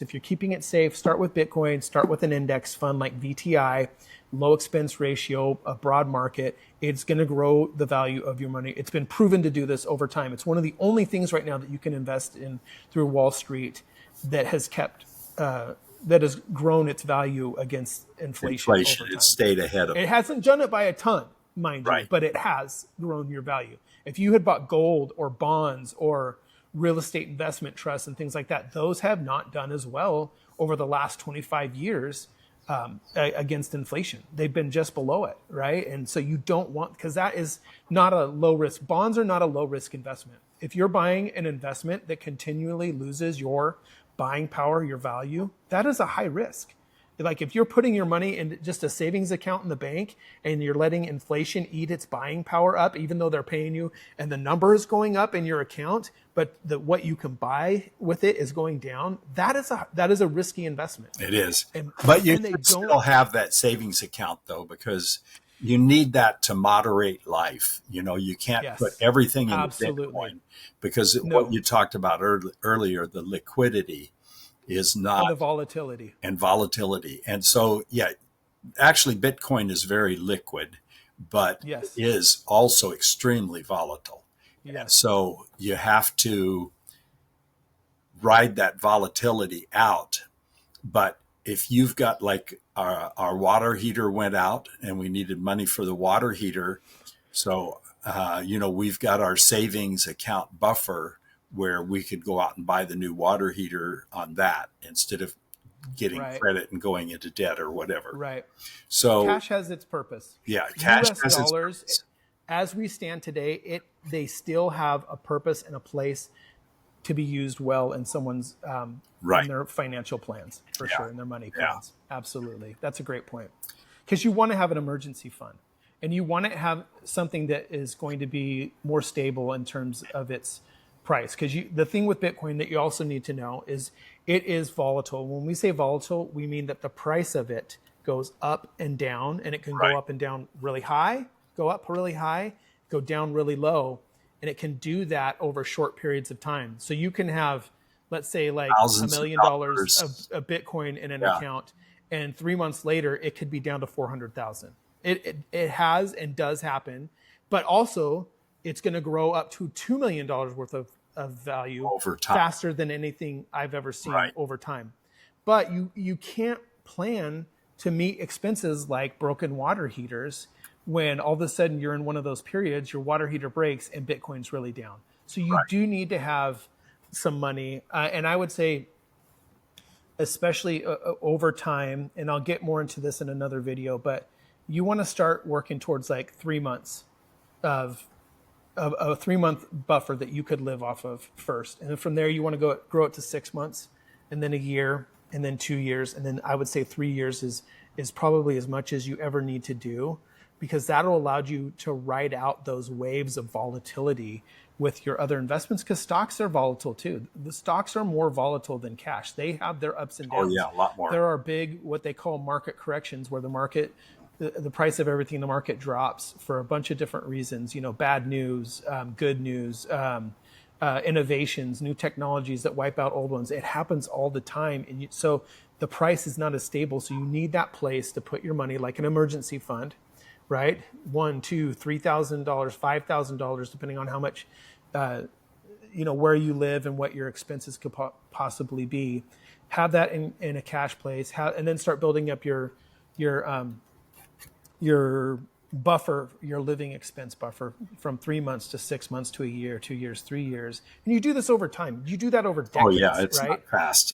If you're keeping it safe, start with Bitcoin, start with an index fund like VTI, low expense ratio, a broad market. It's going to grow the value of your money. It's been proven to do this over time. It's one of the only things right now that you can invest in through Wall Street that has that has grown its value against inflation over time. It stayed ahead of it. It hasn't done it by a ton, mind you, but it has grown your value. If you had bought gold or bonds or real estate investment trusts and things like that, those have not done as well over the last 25 years against inflation. They've been just below it, right? And so you don't want, because that is not a low risk. Bonds are not a low risk investment. If you're buying an investment that continually loses your buying power, your value, that is a high risk. Like if you're putting your money in just a savings account in the bank and you're letting inflation eat its buying power up, even though they're paying you and the number is going up in your account, but what you can buy with it is going down, that is a risky investment. It is. But you still have that savings account though, because you need that to moderate life. You can't put everything in Bitcoin because what you talked about earlier, the liquidity is not the volatility and so actually Bitcoin is very liquid, but is also extremely volatile. So you have to ride that volatility out. But if you've got like our water heater went out and we needed money for the water heater, so we've got our savings account buffer where we could go out and buy the new water heater on that instead of getting credit and going into debt or whatever. Right. So cash has its purpose. Yeah. Cash has US dollars, its purpose. As we stand today, they still have a purpose and a place to be used well in someone's in their financial plans, for sure, in their money plans. Absolutely. That's a great point. Because you want to have an emergency fund and you want to have something that is going to be more stable in terms of its price. Because the thing with Bitcoin that you also need to know is it is volatile. When we say volatile, we mean that the price of it goes up and down, and it can go up and down really high, go up really high, go down really low, and it can do that over short periods of time. So you can have, let's say, like $1 million of Bitcoin in an account, and 3 months later it could be down to 400,000. It has and does happen, but also it's going to grow up to $2 million worth of value over time, faster than anything I've ever seen over time. But you can't plan to meet expenses like broken water heaters when all of a sudden you're in one of those periods, your water heater breaks and Bitcoin's really down. So you do need to have some money. And I would say, especially over time, and I'll get more into this in another video, but you want to start working towards like 3 months of a 3-month buffer that you could live off of first. And then from there, you want to grow it to 6 months, and then a year, and then 2 years. And then I would say 3 years is probably as much as you ever need to do, because that'll allow you to ride out those waves of volatility with your other investments, because stocks are volatile too. The stocks are more volatile than cash. They have their ups and downs. Oh yeah, a lot more. There are big, what they call market corrections, where the price of everything in the market drops for a bunch of different reasons, bad news, good news, innovations, new technologies that wipe out old ones. It happens all the time. And so the price is not as stable. So you need that place to put your money, like an emergency fund, right? $1,000, $2,000, $3,000, $5,000, depending on how much, where you live and what your expenses could possibly be. Have that in a cash place, and then start building up your buffer, your living expense buffer, from 3 months to 6 months to a year, 2 years, 3 years. And you do this over time. You do that over decades. Oh yeah, it's right? not fast.